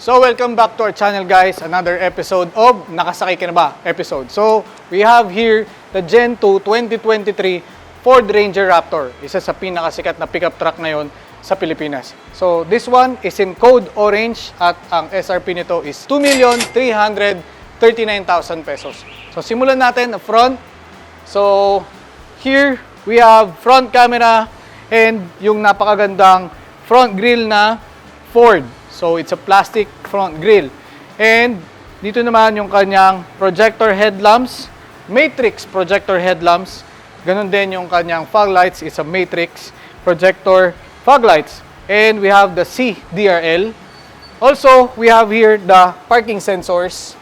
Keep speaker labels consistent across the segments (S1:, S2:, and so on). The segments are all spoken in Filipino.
S1: So welcome back to our channel guys, another episode of Nakasakay Ka Na Ba episode. So we have here the Gen 2 2023 Ford Ranger Raptor. Isa sa pinakasikat na pickup truck ngayon sa Pilipinas. So this one is in code orange at ang SRP nito is 2,339,000 pesos. So simulan natin the front. So here we have front camera and yung napakagandang front grille na Ford. So it's a plastic front grille. And dito naman yung kanyang projector headlamps, matrix projector headlamps. Ganon din yung kanyang fog lights, is a matrix projector fog lights. And we have the CDRL. Also, we have here the parking sensors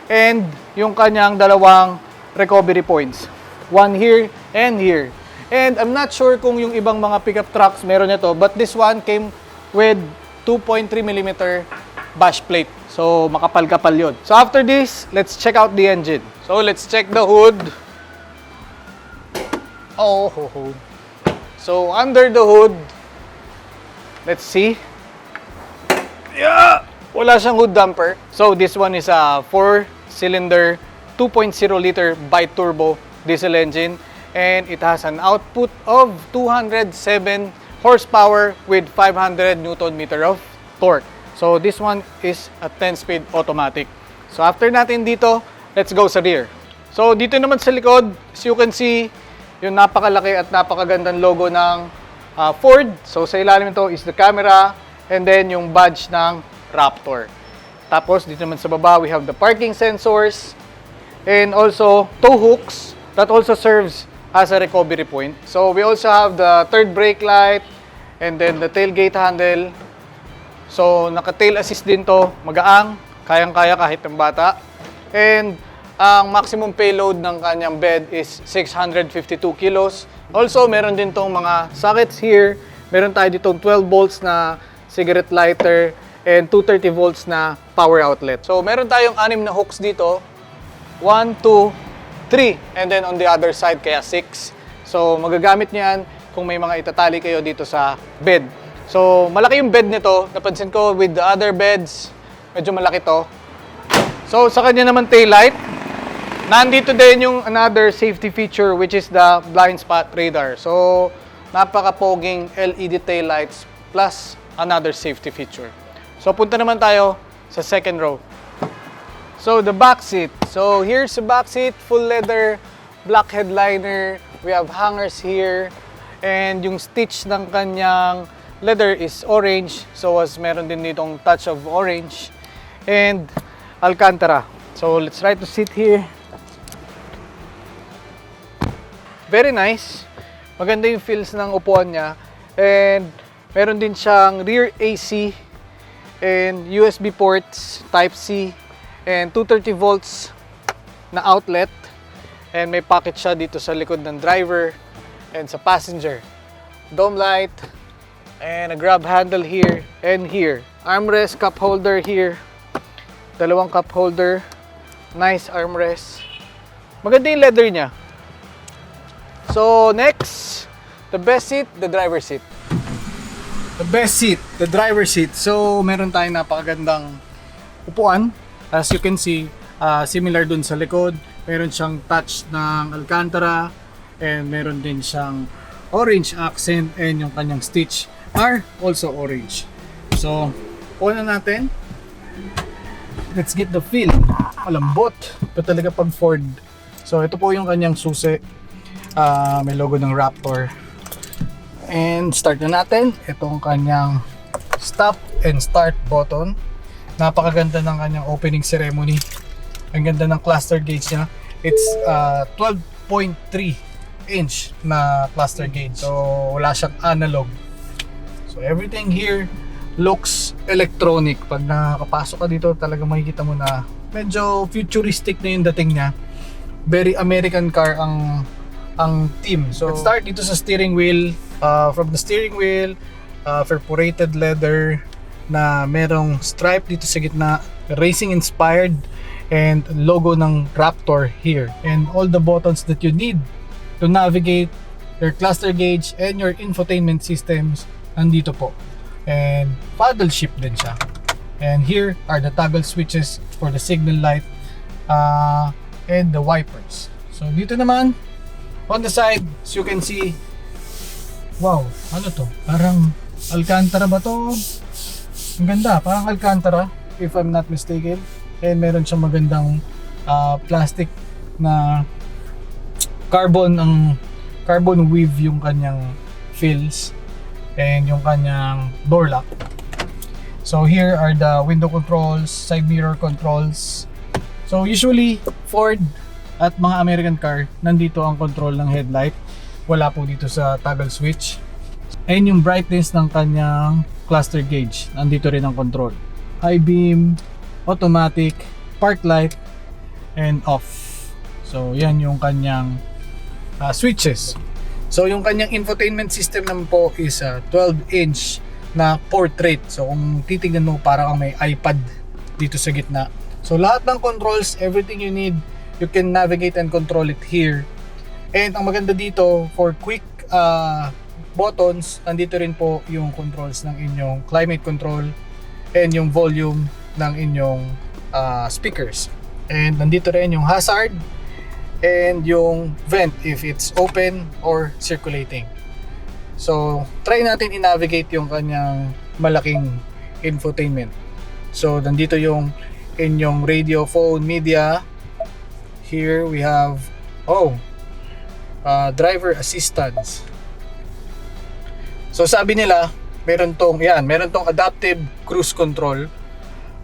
S1: and yung kanyang dalawang recovery points. One here and here. And I'm not sure kung yung ibang mga pickup trucks meron nito, but this one came with 2.3mm bash plate. So, makapal-kapal yun. So, after this, let's check out the engine. So, let's check the hood. Oh, hood. So, under the hood, let's see. Yeah! Wala siyang hood damper. So, this one is a 4-cylinder, 2.0-liter bi-turbo diesel engine. And it has an output of 207 horsepower with 500 Newton meter of torque. So this one is a 10-speed automatic. So after natin dito, let's go sa rear. So dito naman sa likod, as you can see, yung napakalaki at napakagandang logo ng Ford. So sa ilalim nito is the camera and then yung badge ng Raptor. Tapos dito naman sa baba, we have the parking sensors and also tow hooks that also serves as a recovery point. So we also have the third brake light and then the tailgate handle. So naka-tail assist din to, magaang, kayang-kaya kahit ng bata. And ang maximum payload ng kanyang bed is 652 kilos. Also meron din tong mga sockets here. Meron tayo ditong 12 volts na cigarette lighter and 230 volts na power outlet. So meron tayong 6 na hooks dito. 1, 2, 3, and then on the other side kaya 6. So magagamit niyan kung may mga itatali kayo dito sa bed. So malaki yung bed nito. Napansin ko with the other beds, medyo malaki to. So sa kanya naman tail light, nandito din yung another safety feature which is the blind spot radar. So napaka-poging LED tail lights plus another safety feature. So punta naman tayo sa second row. So the back seat. So here's the back seat, full leather, black headliner. We have hangers here. And yung stitch ng kanyang leather is orange. So as meron din ditong touch of orange. And Alcantara. So let's try to sit here. Very nice. Maganda yung feels ng upuan niya. And meron din siyang rear AC and USB ports, Type-C. And 230 volts na outlet. And may pocket siya dito sa likod ng driver and sa passenger. Dome light and a grab handle here and here. Armrest, cup holder here. Dalawang cup holder. Nice armrest. Maganda yung leather niya. So next, the best seat, the driver seat. The best seat, the driver seat. So meron tayong napakagandang upuan. As you can see, similar dun sa likod, meron siyang touch ng Alcantara and meron din siyang orange accent and yung kanyang stitch are also orange. So, una natin. Let's get the feel. Malambot. Ito talaga pag Ford. So, ito po yung kanyang susi. May logo ng Raptor. And start na natin. Ito ang kanyang stop and start button. Napakaganda ng kanyang opening ceremony. Ang ganda ng cluster gauge niya. It's 12.3 inch na cluster gauge. So wala siyang analog. So everything here looks electronic. Pag nakapasok ka dito, talaga makikita mo na medyo futuristic na yung dating niya. Very American car ang theme. So let's start dito sa steering wheel. From the steering wheel, perforated leather na merong stripe dito sa gitna, racing inspired and logo ng Raptor here, and all the buttons that you need to navigate your cluster gauge and your infotainment systems nandito po. And paddle shift din siya. And here are the toggle switches for the signal light and the wipers. So dito naman on the side, as you can see, wow, ano to? Parang Alcantara ba to? Ang ganda, parang Alcantara if I'm not mistaken. And meron siyang magandang plastic na carbon weave yung kanyang fills and yung kanyang door lock. So here are the window controls, side mirror controls. So usually Ford at mga American car, nandito ang control ng headlight. Wala po dito sa toggle switch. And yung brightness ng kanyang cluster gauge, nandito rin ang control. High beam, automatic, park light, and off. So yan yung kanyang switches. So yung kanyang infotainment system naman po is 12-inch na portrait. So kung titignan mo, parang may iPad dito sa gitna. So lahat ng controls, everything you need, you can navigate and control it here. And ang maganda dito, for quick buttons, nandito rin po yung controls ng inyong climate control and yung volume ng inyong speakers. And nandito rin yung hazard and yung vent if it's open or circulating. So try natin i-navigate yung kanyang malaking infotainment. So nandito yung inyong radio, phone, media. Here we have driver assistance. So sabi nila, meron tong adaptive cruise control.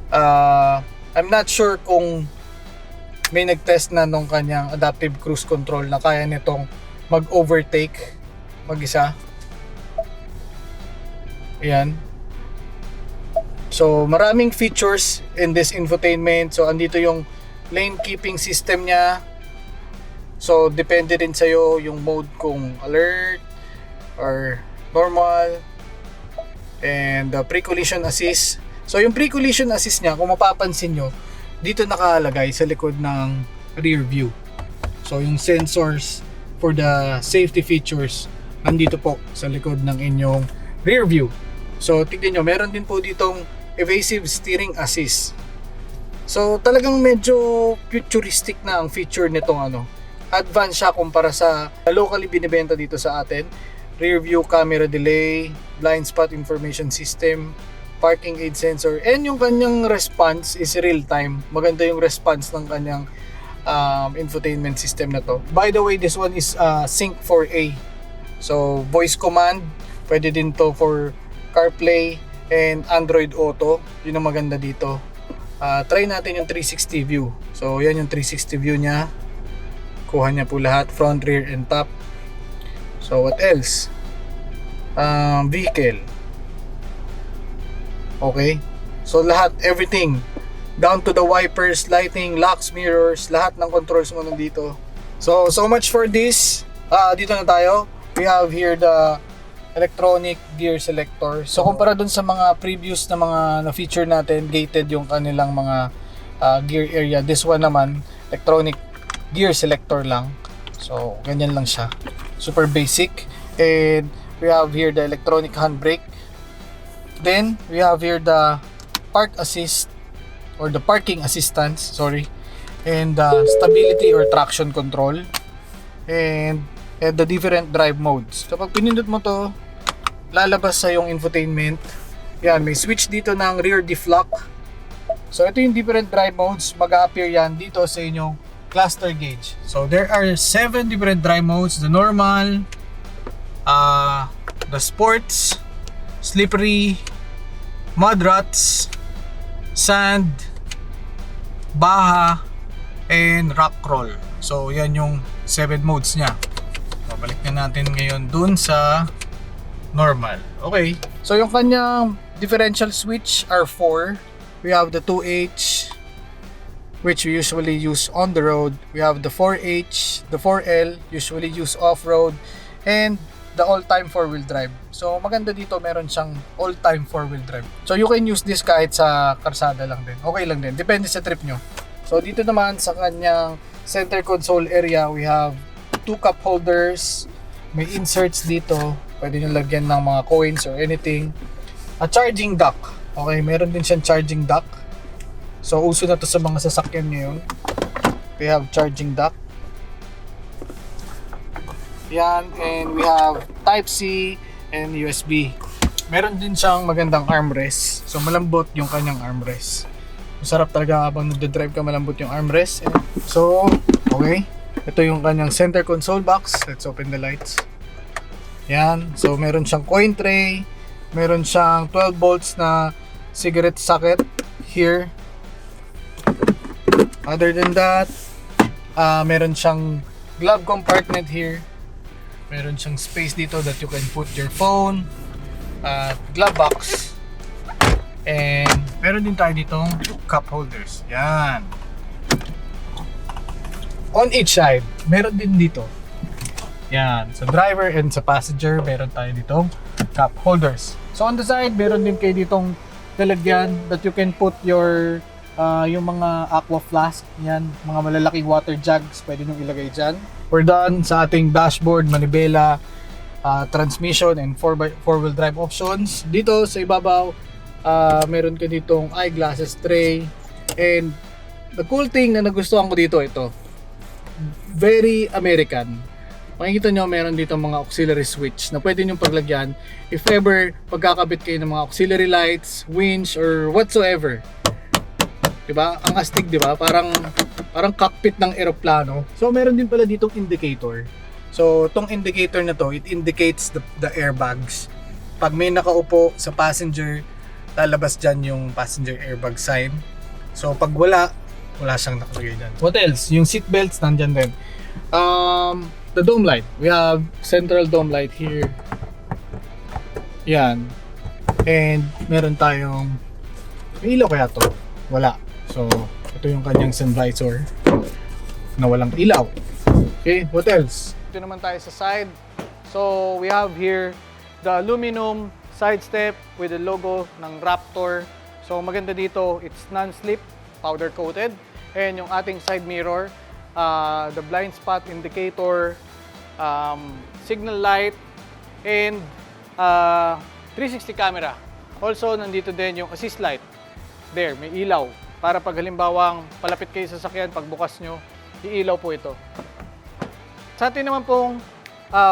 S1: I'm not sure kung may nag-test na nung kanyang adaptive cruise control na kaya nitong mag-overtake mag-isa. Ayan. So maraming features in this infotainment. So andito yung lane keeping system niya. So depende din sa'yo yung mode kung alert or normal. And pre-collision assist. So yung pre-collision assist niya, kung mapapansin nyo, dito nakalagay sa likod ng rear view. So yung sensors for the safety features nandito po sa likod ng inyong rear view. So tignan nyo, meron din po ditong evasive steering assist. So talagang medyo futuristic na ang feature nitong advanced siya kumpara sa locally binibenta dito sa atin. Rear view camera delay, blind spot information system, parking aid sensor, and yung kanyang response is real time. Maganda yung response ng kanyang infotainment system na to. By the way, this one is Sync 4A. So voice command, pwede din to for CarPlay and Android Auto. Yun ang maganda dito. Try natin yung 360 view. So yan yung 360 view niya. Kuha niya po lahat, front, rear, and top. So what else? Vehicle. Okay. So lahat, everything, down to the wipers, lighting, locks, mirrors, lahat ng controls mo nandito. So much for this. Dito na tayo. We have here the electronic gear selector. So kumpara dun sa mga previous na mga na-feature natin, gated yung kanilang mga gear area. This one naman, electronic gear selector lang. So ganyan lang siya. Super basic. And we have here the electronic handbrake. Then we have here the park assist or the parking assistance, sorry. And stability or traction control. And the different drive modes. So pag pinindot mo to, lalabas sa yung infotainment. Yan, may switch dito ng rear diff lock. So ito yung different drive modes, mag-a-appear yan dito sa inyong cluster gauge. So there are 7 different drive modes: the normal, the sports, slippery, mud ruts, sand, baha, and rock crawl. So yan yung 7 modes niya. Babalik na natin ngayon dun sa normal. Okay. So yung kanyang differential switch are 4. We have the 2H, which we usually use on the road. We have the 4H, the 4L, usually use off-road, and the all-time 4-wheel drive. So maganda dito, meron siyang all-time 4-wheel drive. So you can use this kahit sa karsada lang din. Okay lang din. Depende sa trip nyo. So dito naman sa kanyang center console area, we have 2 cup holders. May inserts dito. Pwede nyo lagyan ng mga coins or anything. A charging dock. Okay, meron din siyang charging dock. So, uso na to sa mga sasakyan ngayon. We have charging dock. Yan, and we have Type-C and USB. Meron din siyang magandang armrest. So, malambot yung kanyang armrest. Masarap talaga habang nagde-drive ka, malambot yung armrest. So, okay. Ito yung kanyang center console box. Let's open the lights. Yan. So, meron siyang coin tray. Meron siyang 12 volts na cigarette socket here. Other than that, meron siyang glove compartment here. Meron siyang space dito that you can put your phone, glove box. And meron din tayo ditong cup holders. Yan. On each side, meron din dito. Yan. Sa driver and sa passenger, meron tayo ditong cup holders. So on the side, meron din kayo ditong lalagyan that you can put your yung mga aqua flask, yan, mga malalaking water jugs, pwede nyo ilagay dyan. We're done sa ating dashboard, manibela, transmission, and 4-wheel drive options. Dito sa ibabaw, meron ka ditong eyeglasses tray. And the cool thing na nagustuhan ko dito, ito, very American. Makikita nyo, meron dito mga auxiliary switch na pwede nyo paglagyan if ever pagkakabit kayo ng mga auxiliary lights, winch, or whatsoever. Diba? Ang astig, diba? Parang cockpit ng eroplano. So, meron din pala ditong indicator. So, tong indicator na to, it indicates the airbags. Pag may nakaupo sa passenger, lalabas dyan yung passenger airbag sign. So, pag wala siyang nakalagay dyan. What else? Yung seat belts, nandyan din. The dome light. We have central dome light here. Yan. And meron tayong, may ilaw kaya to? Wala. So, ito yung kanyang sun visor na walang ilaw. Okay, what else? Ito naman tayo sa side. So, we have here the aluminum side step with the logo ng Raptor. So, maganda dito, it's non-slip, powder coated. And yung ating side mirror, the blind spot indicator, signal light, and 360 camera. Also, nandito din yung assist light. There, may ilaw. Para pag halimbawang palapit kayo sa sasakyan, pagbukas nyo, iilaw po ito. Sa atin naman pong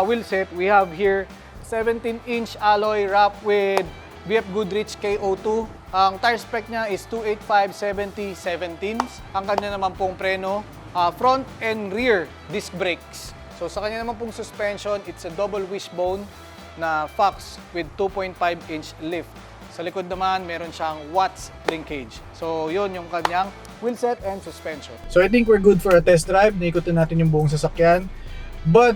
S1: wheel set, we have here 17-inch alloy wrap with BF Goodrich KO2. Ang tire spec niya is 285/70/17. Ang kanya naman pong preno, front and rear disc brakes. So sa kanya naman pong suspension, it's a double wishbone na Fox with 2.5-inch lift. Sa likod naman, meron siyang Watts linkage. So yun yung kanyang wheelset and suspension. So I think we're good for a test drive. Naikutin natin yung buong sasakyan. But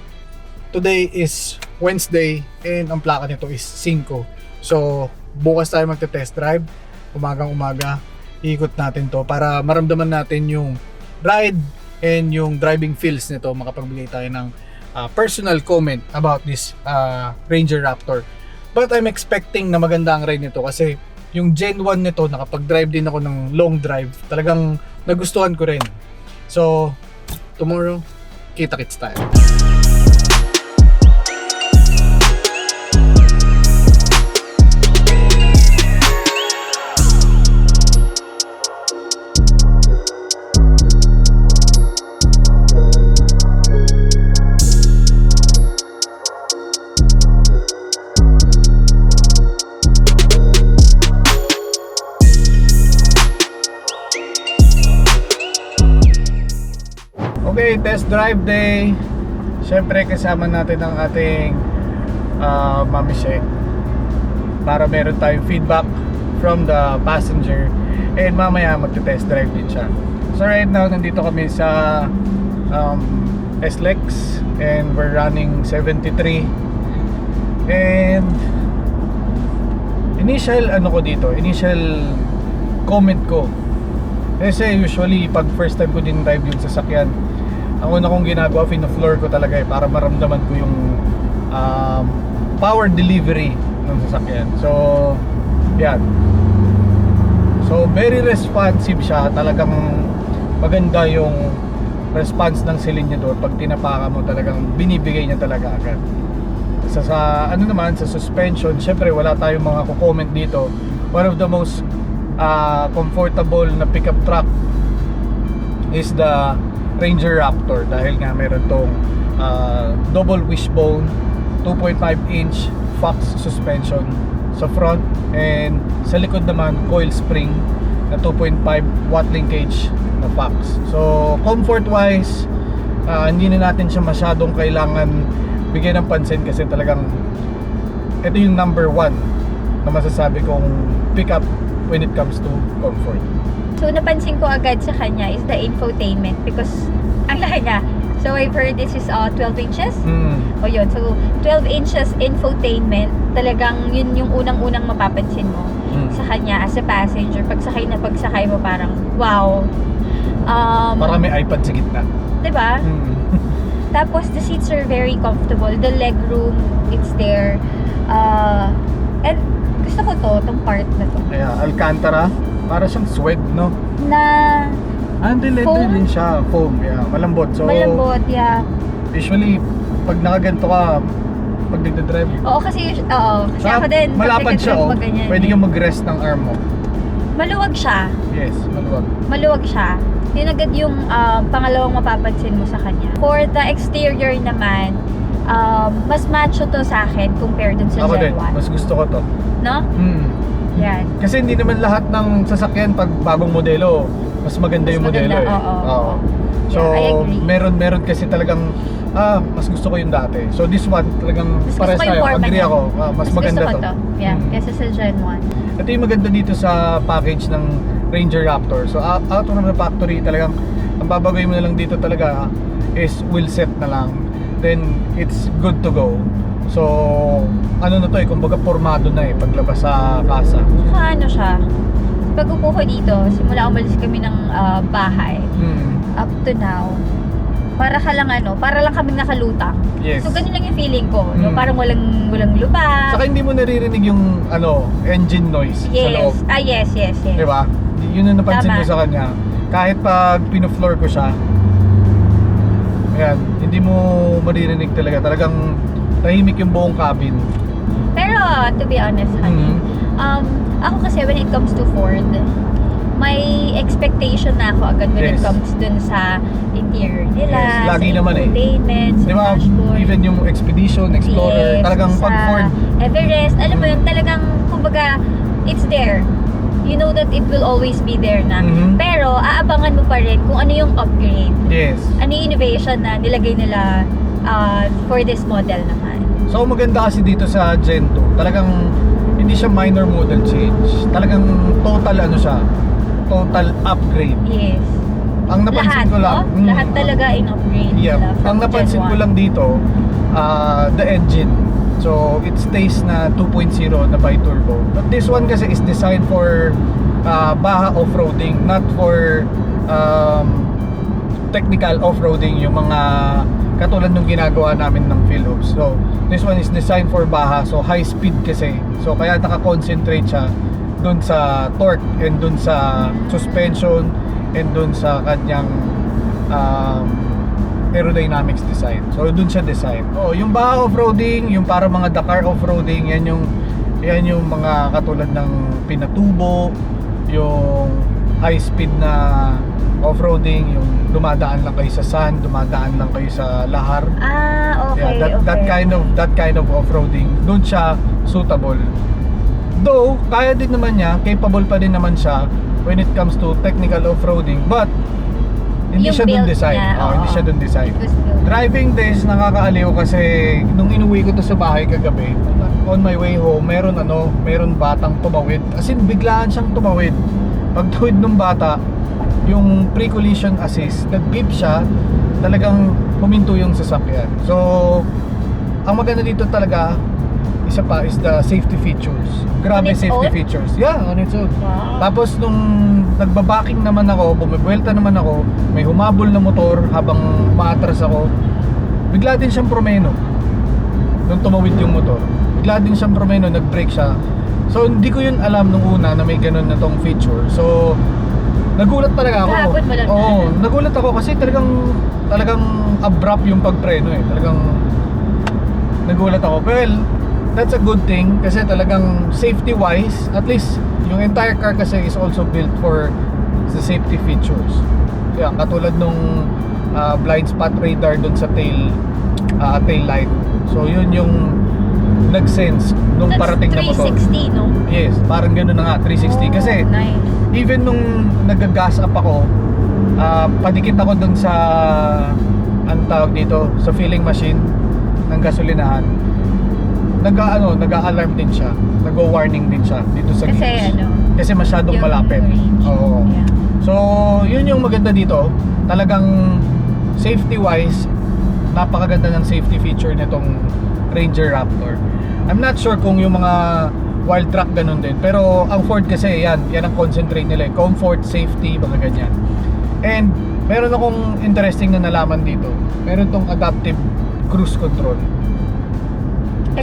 S1: today is Wednesday and ang plaka nito is 5. So bukas tayo magte-test drive. Umagang-umaga, iikot natin to para maramdaman natin yung ride and yung driving feels nito. Makapagbigay tayo ng personal comment about this Ranger Raptor. But I'm expecting na maganda ang ride nito kasi yung Gen 1 nito, nakapag-drive din ako ng long drive. Talagang nagustuhan ko rin. So, tomorrow, kita-kits tayo. Okay, test drive day. Siyempre kasama natin ang ating Mami Shake para meron tayong feedback from the passenger and mamaya magte-test drive din siya. So right now, nandito kami sa SLEX and we're running 73 and initial comment ko kasi usually pag first time ko din drive yung sasakyan, ang una kong ginagawa, fina-floor ko talaga para maramdaman ko yung power delivery ng sasakyan. So, yan. So, very responsive siya. Talagang maganda yung response ng silinyador. Pag tinapakan mo, talagang binibigay niya talaga agad. Sa suspension, syempre wala tayong mga comment dito one of the most comfortable na pickup truck is the Ranger Raptor, dahil nga meron tong double wishbone 2.5-inch Fox suspension sa front, and sa likod naman coil spring na 2.5 watt linkage na Fox. So comfort wise, hindi na natin siya masyadong kailangan bigyan ng pansin, kasi talagang ito yung number one na masasabi kong pick up when it comes to comfort.
S2: So napansin ko agad sa kanya is the infotainment, because ang laki niya. So I've heard this is 12 inches. O yun, so 12 inches infotainment, talagang yun yung unang-unang mapapansin mo sa kanya as a passenger. Pagsakay na pagsakay mo, parang wow.
S1: Parang may iPad sa gitna.
S2: Diba? Tapos the seats are very comfortable. The leg room, it's there. And gusto ko tong part na to.
S1: Kaya Alcantara, para siyang suede, no?
S2: Na
S1: Hindi, leather din siya, foam. Yeah, malambot. So
S2: malambot, yeah.
S1: usually pag nakaganto ka, pag nagdadrive,
S2: Oo, kasi kasi ako din. pag
S1: malapad siya,
S2: nag-drive
S1: oh.
S2: mo ganyan,
S1: Pwede kang mag-rest ng arm mo.
S2: Maluwag siya.
S1: Yes, maluwag.
S2: Maluwag siya. Yun agad yung pangalawang mapapansin mo sa kanya. For the exterior naman, mas macho to sa akin compared dun sa
S1: Ako din,
S2: Gen 1.
S1: mas gusto ko to.
S2: No? Yan.
S1: Kasi hindi naman lahat ng sasakyan pag bagong modelo, mas maganda yung
S2: Mas maganda,
S1: modelo eh.
S2: oo.
S1: So,
S2: Yeah, I agree.
S1: meron kasi talagang mas gusto ko yung dati. So this one talagang
S2: Mas gusto
S1: pares
S2: ko yung
S1: tayo.
S2: format
S1: Agree
S2: niya.
S1: ako. Mas maganda
S2: gusto ko to. Yeah, kesa sa Gen 1.
S1: Ito yung maganda dito sa package ng Ranger Raptor. So out from the factory, talagang ang babagay mo na lang dito talaga is wheel set na lang. Then it's good to go. So ano na to eh, kumbaga formado na eh paglabas sa kasa.
S2: Saka ano siya, pag upo ko dito, simula umalis kami ng bahay, up to now, para lang kaming nakalutang.
S1: Yes.
S2: So ganun lang yung feeling ko, no? Parang walang lubak.
S1: Saka hindi mo naririnig yung engine noise sa loob.
S2: Yes.
S1: Diba? Yun ang napansin
S2: Tama.
S1: ko sa kanya. Kahit pag pino-floor ko siya, ayan, hindi mo maririnig talaga. Talagang tahimik yung buong cabin.
S2: Pero to be honest, honey, ako kasi when it comes to Ford, may expectation na ako agad when it
S1: Yes.
S2: comes dun sa interior nila,
S1: Yes, lagi
S2: sa
S1: naman eh.
S2: infotainment, sa
S1: Diba?
S2: dashboard.
S1: Even yung Expedition, Explorer,
S2: Yes,
S1: talagang
S2: sa
S1: pag Ford,
S2: Everest, alam mo yun, talagang kumbaga it's there. You know that it will always be there na. Pero aabangan mo pa rin kung ano yung upgrade.
S1: yes.
S2: Ano yung innovation na nilagay nila for this model naman.
S1: So maganda kasi dito sa Gen 2, talagang hindi siya minor model change. Talagang total total upgrade.
S2: Yes.
S1: Ang napansin
S2: Lahat,
S1: ko lang,
S2: no? Lahat talaga in upgrade
S1: yeah,
S2: nila from
S1: ang napansin
S2: Gen
S1: ko
S2: 1.
S1: lang dito, the engine. So it stays na 2.0 na bi-turbo. But this one kasi is designed for baha off-roading, not for technical off-roading, yung mga katulad nung ginagawa namin ng Philhoops. So this one is designed for baha, so high speed kasi. So kaya naka-concentrate siya dun sa torque and dun sa suspension and dun sa kanyang aerodynamics design. So dun siya design. Oh, yung baha off-roading, yung para mga Dakar off-roading, yan yung mga katulad ng Pinatubo, yung high speed na off-roading, yung dumadaan lang kayo sa sand, dumadaan lang kayo sa lahar.
S2: Okay,
S1: Yeah, that kind of off-roading, doon siya suitable. Though kaya din naman niya, capable pa din naman siya when it comes to technical off-roading, but hindi
S2: Yung
S1: siya doon
S2: build
S1: design.
S2: niya,
S1: Hindi siya doon design.
S2: Gusto.
S1: Driving test, nakakaaliw kasi nung inuwi ko to sa bahay kagabi, on my way home, meron batang tumawid. As in, biglaan siyang tumawid. Pagtuwid ng bata, yung pre-collision assist, nag-beep siya, talagang huminto yung sasakyan. So, ang maganda dito talaga, isa pa is the safety features. Grabe
S2: On its
S1: safety
S2: own?
S1: features. Yeah, on its own.
S2: Wow.
S1: Tapos nung nagbabaking naman ako, bumibuelta naman ako, may humabol na motor habang maatras ako, bigla din siyang promeno. Nung tumawid yung motor, bigla din siyang promeno, nag-brake siya. So hindi ko yun alam nung una na may ganun na tong feature. So nagulat talaga ako.
S2: Kahapon mo lang
S1: Oo, nagulat ako kasi talagang abrupt yung pagpreno eh. Talagang nagulat ako. Well, that's a good thing kasi talagang safety-wise, at least yung entire car kasi is also built for the safety features. Kaya katulad nung blind spot radar dun sa tail light. So yun yung nag-sense nung
S2: That's
S1: parating na motor.
S2: 360, no?
S1: Yes, parang gano'n na nga, 360. Kasi
S2: Nice.
S1: even nung nag-gas up ako, padikit ako dun sa ang tawag dito, sa filling machine ng gasolinahan. Nag-a-alarm din siya. Nag-warning din siya dito sa
S2: Kasi
S1: gauge.
S2: ano,
S1: Kasi masyadong
S2: yung
S1: malapit.
S2: range.
S1: Oo.
S2: Yeah.
S1: So, yun yung maganda dito. Talagang safety-wise, napakaganda ng safety feature nitong Ranger Raptor. I'm not sure kung yung mga wild truck ganun din. Pero ang Ford kasi, yan ang concentrate nila. Comfort, safety, mga ganyan. And meron akong interesting na nalaman dito. Meron tong adaptive cruise control.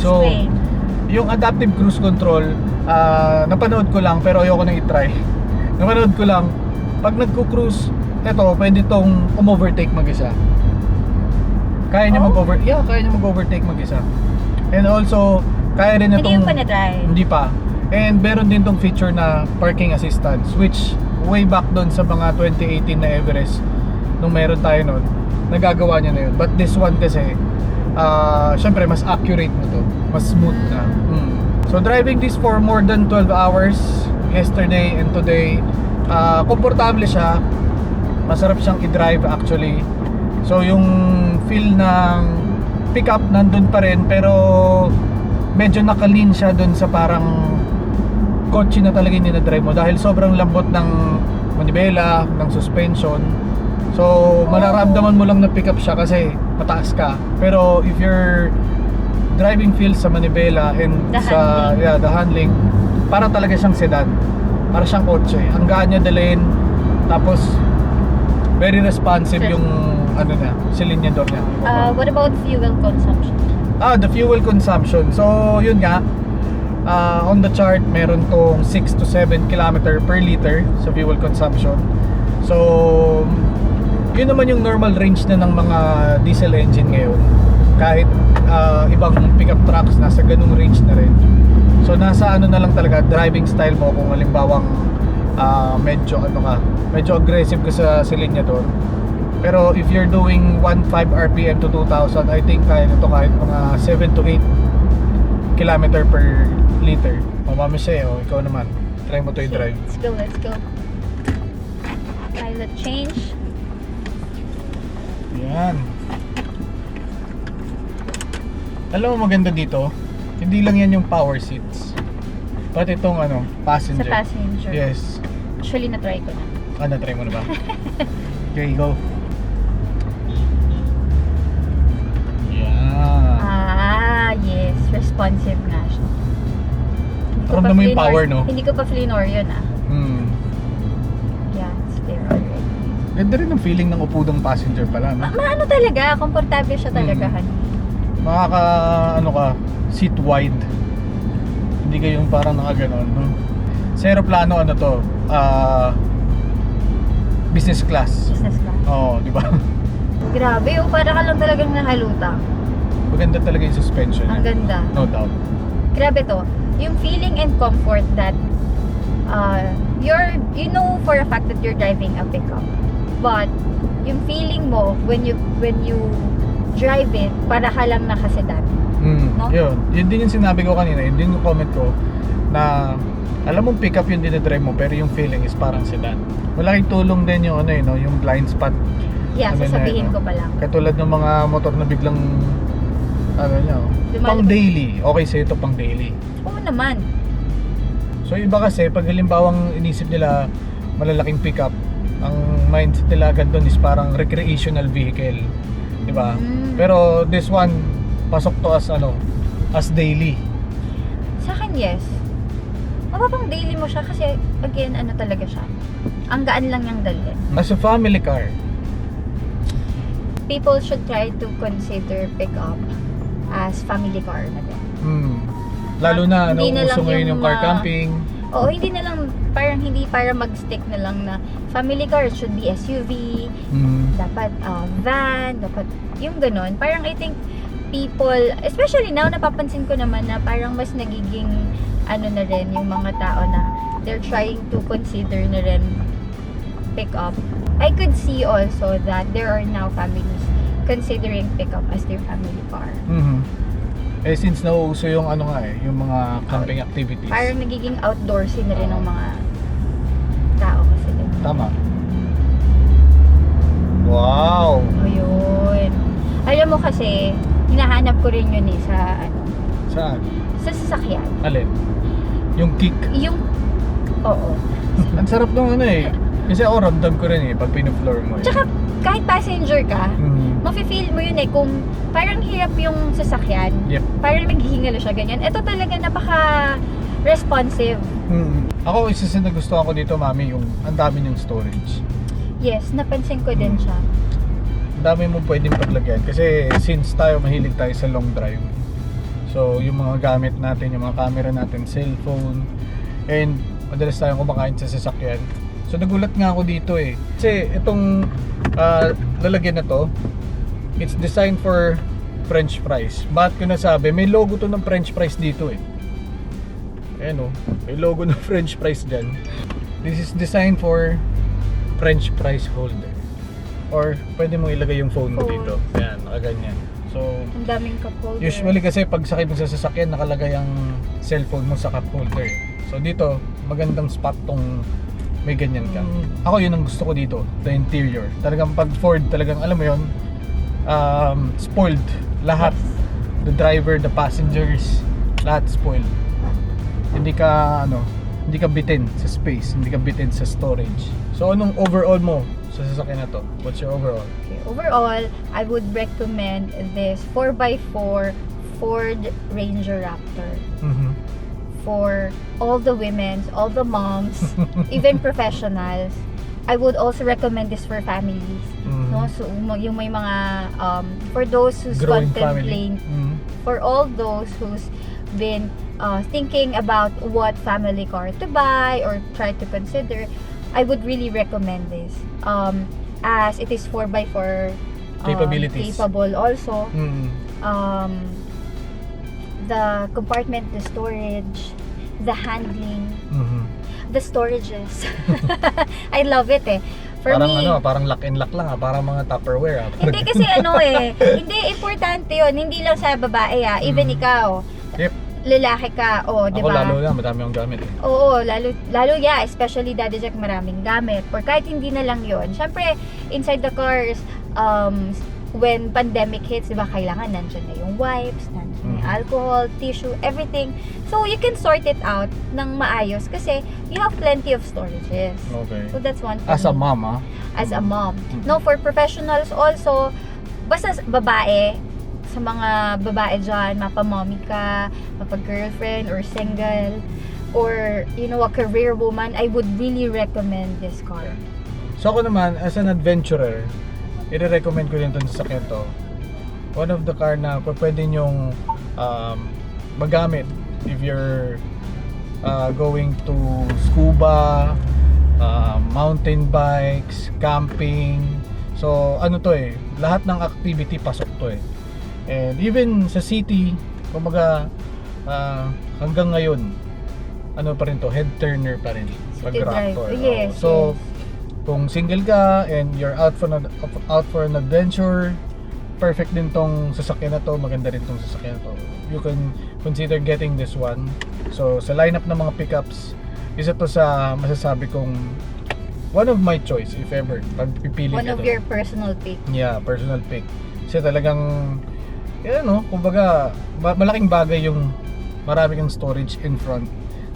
S1: So,
S2: Explain.
S1: yung adaptive cruise control, napanood ko lang pero ayoko na i-try. Napanood ko lang, pag nagko-cruise, eto, pwede tong overtake mag-isa. Kaya niya
S2: Oh?
S1: kaya niya mag-overtake mag-isa. And also, kaya rin
S2: Hindi
S1: itong...
S2: yung pa-try.
S1: Hindi pa. And meron din tong feature na parking assistance, which way back doon sa mga 2018 na Everest, nung meron tayo noon, nagagawa niya na yun. But this one kasi, syempre mas accurate na to, mas smooth na. So driving this for more than 12 hours yesterday and today, komportable siya, masarap siyang i-drive actually. So yung feel ng pickup nandun pa rin, pero medyo nakalin siya dun sa parang kotse na talaga yung dinadrive mo dahil sobrang lambot ng manibela, ng suspension. So mararamdaman mo lang na pick up siya kasi mataas ka. Pero if you're driving feel sa manibela and the handling, para talaga siyang sedan. Para siyang kotse. Ang gaan niya dalhin. Tapos very responsive yung silinyador niya.
S2: What about fuel consumption?
S1: The fuel consumption. So yun nga, on the chart meron tong 6 to 7 km per liter sa fuel consumption. So yun naman yung normal range na ng mga diesel engine ngayon. Kahit ibang pickup trucks nasa ganung range na rin. So nasa na lang talaga driving style mo, kung halimbawang medyo aggressive ka sa silinyador. Pero if you're doing 1.5 RPM to 2,000, I think kaya nito kahit mga 7 to 8 km per liter. Mama Michelle, ikaw naman, try mo to i-drive.
S2: Let's go. Pilot change.
S1: Yan. Alam mo maganda dito, hindi lang yan yung power seats, pati itong passenger.
S2: Sa passenger.
S1: Yes.
S2: Actually, na-try ko na.
S1: Na-try mo na ba? Okay, go. Yan.
S2: Yes. Responsive nga siya.
S1: Ramdam mo yung power, no?
S2: Hindi ko pa flinor yun, Yeah, it's there already.
S1: Ganda rin ang feeling ng upudang passenger pala, no?
S2: Maano talaga, komportable siya talaga, honey.
S1: Seat wide. Hindi kayong parang nakaganon, no? Sa aeroplano, business class.
S2: Business class.
S1: Oo, di ba?
S2: Grabe, para ka lang talagang nahalutang.
S1: Maganda talaga yung suspension.
S2: Ang ganda.
S1: No doubt.
S2: Grabe to. Yung feeling and comfort that you know for a fact that you're driving a pickup. But yung feeling mo when you drive it, para ka lang nakasedan. No?
S1: Yun din yung sinabi ko kanina, yun din yung comment ko na alam mong pick up yung dinadrive mo pero yung feeling is parang sedan. Malaking tulong din yung yung blind spot.
S2: Yeah, sasabihin ko pa lang.
S1: Katulad ng mga motor na biglang pang daily. Okay sa'yo ito pang daily.
S2: Oo naman.
S1: So iba kasi pag halimbawang inisip nila malalaking pickup, ang mindset nila agad doon is parang recreational vehicle. Diba? Pero this one pasok to as daily.
S2: Sa akin, yes. Mapapang daily mo siya kasi again, talaga siya. Ang gaan lang niyang dalhin.
S1: As a family car,
S2: people should try to consider pickup as family car na din.
S1: Lalo na
S2: Hindi na
S1: uso
S2: lang
S1: ngayon yung car camping.
S2: Oo, hindi na lang hindi para mag-stick na lang na family car. It should be SUV, dapat van, dapat yung ganon. Parang I think people, especially now, napapansin ko naman na parang mas nagiging ano na rin yung mga tao na they're trying to consider na rin pick up. I could see also that there are now families considering pickup as their family car.
S1: Eh since nauuso yung ano nga yung mga camping activities.
S2: Parang nagiging outdoorsy na rin ng mga tao kasi din.
S1: Tama. Wow!
S2: Ayun. Alam mo kasi, hinahanap ko rin yun sa ano,
S1: Saan?
S2: sa sasakyan.
S1: Alin? Yung kick.
S2: Yung, oo.
S1: Ang sarap nung ano eh. Kasi ako ramdam ko rin eh pag pino-floor mo eh.
S2: Tsaka, kahit passenger ka,
S1: Mhm.
S2: mafe-feel mo yun eh kung parang hirap yung sasakyan.
S1: Yep.
S2: Parang naghihingalo siya ganyan. Ito talaga napaka-responsive.
S1: Ako isa sa nagustuhan ko dito, mami, yung ang dami ng storage.
S2: Yes, napansin ko din siya.
S1: Ang dami mo pwedeng paglagyan kasi since tayo mahilig tayo sa long drive. So yung mga gamit natin, yung mga camera natin, cellphone, and madalas tayong kumakain sa sasakyan. So nagulat nga ako dito eh. Kasi itong lalagyan na to, it's designed for French fries. Bakit ko nasabi? May logo to ng French fries dito eh. Ayan o, may logo ng French fries dyan. This is designed for French fries holder. Or pwede mo ilagay yung phone mo dito. Ayan, nakaganyan. So,
S2: Ang daming cup holder.
S1: usually kasi pag sakay mo sa sasakyan, nakalagay ang cellphone mo sa cup holder. So dito, magandang spot tong may ganyan ka. Ako yun ang gusto ko dito, the interior. Talagang pag Ford, talagang alam mo yun, spoiled. Lahat. The driver, the passengers, lahat spoiled. Hindi ka bitin sa space, hindi ka bitin sa storage. So anong overall mo sa sasakyan na to? What's your overall?
S2: Okay, overall, I would recommend this 4x4 Ford Ranger Raptor. For all the women, all the moms, even professionals. I would also recommend this for families. No? So, yung may mga, for those who's
S1: Growing
S2: contemplating,
S1: family.
S2: for all those who's been thinking about what family car to buy or try to consider, I would really recommend this. As it is 4x4
S1: Capabilities.
S2: capable also. The compartment, the storage, the handling, the storages. I love it eh. For
S1: Parang
S2: me,
S1: parang lock and lock lang parang mga Tupperware
S2: hindi kasi hindi importante yun. Hindi lang sa babae even ikaw.
S1: Yep.
S2: Lalaki ka, di
S1: Ako
S2: ba?
S1: lalo na, madami akong gamit eh.
S2: Oo, lalo especially Daddy Jack, maraming gamit. Or kahit hindi na lang yun. Syempre, inside the cars, when pandemic hits, di ba, kailangan nandiyan na yung wipes, nandiyan yung alcohol, tissue, everything. So, you can sort it out ng maayos kasi you have plenty of storages.
S1: Okay.
S2: So, that's one thing.
S1: As a mom,
S2: As a mom. No, for professionals also, basta babae, sa mga babae dyan, mapa-mommy ka, mapa-girlfriend or single, or, a career woman, I would really recommend this car.
S1: So ako naman, as an adventurer, i-recommend ko rin itong sasakyan to. One of the car na pwede nyong magamit if you're going to scuba, mountain bikes, camping. So ano to eh, lahat ng activity pasok to eh. And even sa city, kumbaga hanggang ngayon, ano pa rin to, head turner pa rin pag
S2: City drive.
S1: Raptor.
S2: Yes,
S1: So,
S2: yes.
S1: kung single ka and you're out for an adventure, perfect din tong sasakyan na to, maganda rin tong sasakyan na to. You can consider getting this one. So, sa lineup ng mga pickups, isa to sa masasabi kong one of my choice if ever, pag pipili
S2: One
S1: ka
S2: of
S1: to.
S2: your personal pick.
S1: Yeah, personal pick. Kasi talagang, kumbaga, malaking bagay yung marami kang storage in front.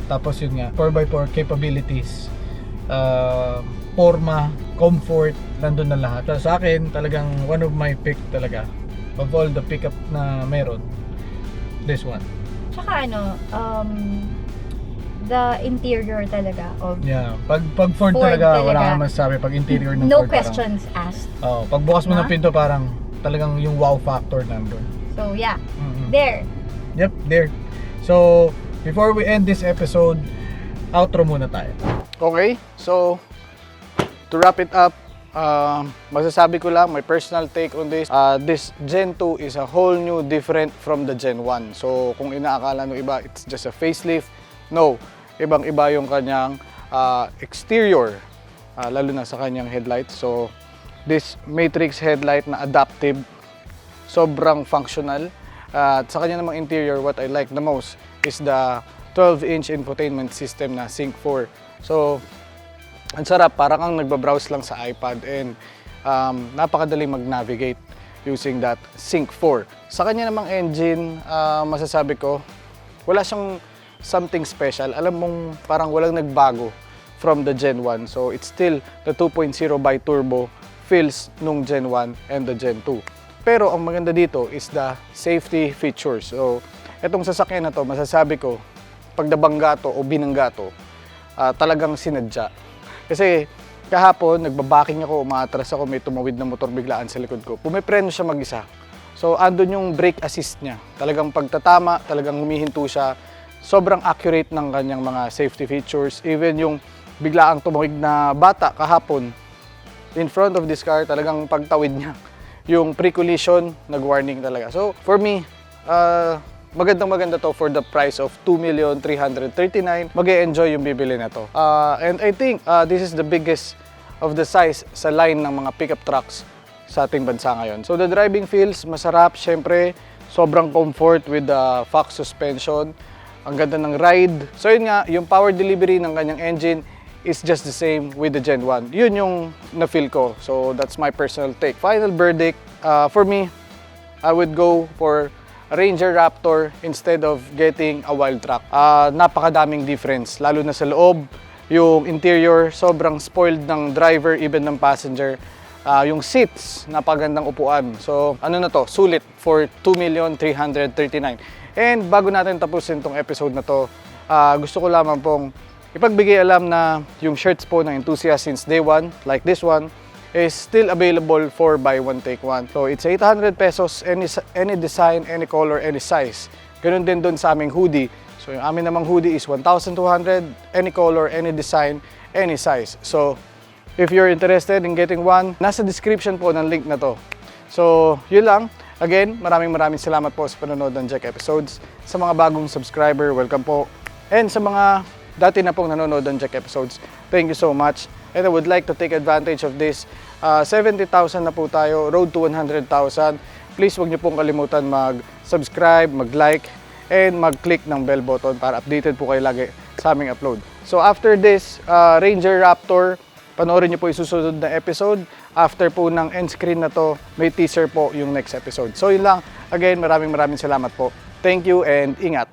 S1: Tapos yun nga, 4x4 capabilities, forma, comfort, nandun na lahat. So, sa akin, talagang one of my pick talaga. Of all the pickup na meron, this one.
S2: Tsaka the interior talaga of
S1: Yeah, pag Ford
S2: Ford
S1: talaga, wala
S2: talaga.
S1: kang masasabi. Pag interior ng
S2: no
S1: Ford,
S2: questions asked.
S1: pagbukas mo ng
S2: Diba?
S1: pinto, parang talagang yung wow factor nandun.
S2: So yeah,
S1: Mhm.
S2: there.
S1: Yep, there. So, before we end this episode, outro muna tayo. Okay, so to wrap it up, masasabi ko lang, my personal take on this, this Gen 2 is a whole new different from the Gen 1. So kung inaakala ng iba, it's just a facelift, no. Ibang-iba yung kanyang exterior, lalo na sa kanyang headlights. So this matrix headlight na adaptive, sobrang functional. At sa kanya namang interior, what I like the most is the 12-inch infotainment system na Sync 4. So ang sarap, parang kang nagbabrowse lang sa iPad, and napakadali mag-navigate using that Sync 4. Sa kanya namang engine, masasabi ko, wala siyang something special. Alam mong parang walang nagbago from the Gen 1. So it's still the 2.0 bi-turbo feels nung Gen 1 and the Gen 2. Pero ang maganda dito is the safety features. So itong sasakyan na to, masasabi ko, pag nabangga to o binangga to, talagang sinadya. Kasi kahapon, nagbabaking ako, umaatras ako, may tumawid na motor biglaan sa likod ko. Pumipreno siya mag-isa. So, andun yung brake assist niya. Talagang pagtatama, talagang humihinto siya. Sobrang accurate ng kanyang mga safety features. Even yung biglaang tumawid na bata kahapon, in front of this car, talagang pagtawid niya, yung pre-collision, nag-warning talaga. So, for me, magandang-maganda to for the price of 2,339,000. Mag-e-enjoy yung bibili na to. And I think this is the biggest of the size sa line ng mga pickup trucks sa ating bansa ngayon. So the driving feels masarap, syempre sobrang comfort with the Fox suspension. Ang ganda ng ride. So yun nga, yung power delivery ng kanyang engine is just the same with the Gen 1. Yun yung na-feel ko. So that's my personal take. Final verdict, for me, I would go for Ranger Raptor instead of getting a wild truck. Napakadaming difference, lalo na sa loob. Yung interior, sobrang spoiled ng driver, even ng passenger. Yung seats, napagandang upuan. So, ano na to, sulit for 2,339,000. And bago natin tapusin tong episode na to, gusto ko lamang pong ipagbigay alam na yung shirts po ng Enthusiast since day one, like this one, is still available for buy one take one. So it's 800 pesos, any design, any color, any size. Ganun din doon sa aming hoodie. So yung amin namang hoodie is 1,200, any color, any design, any size. So if you're interested in getting one, nasa description po ng link na to. So yun lang. Again, maraming salamat po sa panonood ng Jack episodes. Sa mga bagong subscriber, welcome po. And sa mga dati na pong nanonood ng Jack episodes, thank you so much. And I would like to take advantage of this. 70,000 na po tayo, road to 100,000. Please huwag niyo pong kalimutan mag-subscribe, mag-like, and mag-click ng bell button para updated po kayo lagi sa aming upload. So after this, Ranger Raptor, panoorin niyo po yung susunod na episode. After po ng end screen na to, may teaser po yung next episode. So yun lang. Again, maraming salamat po. Thank you and ingat!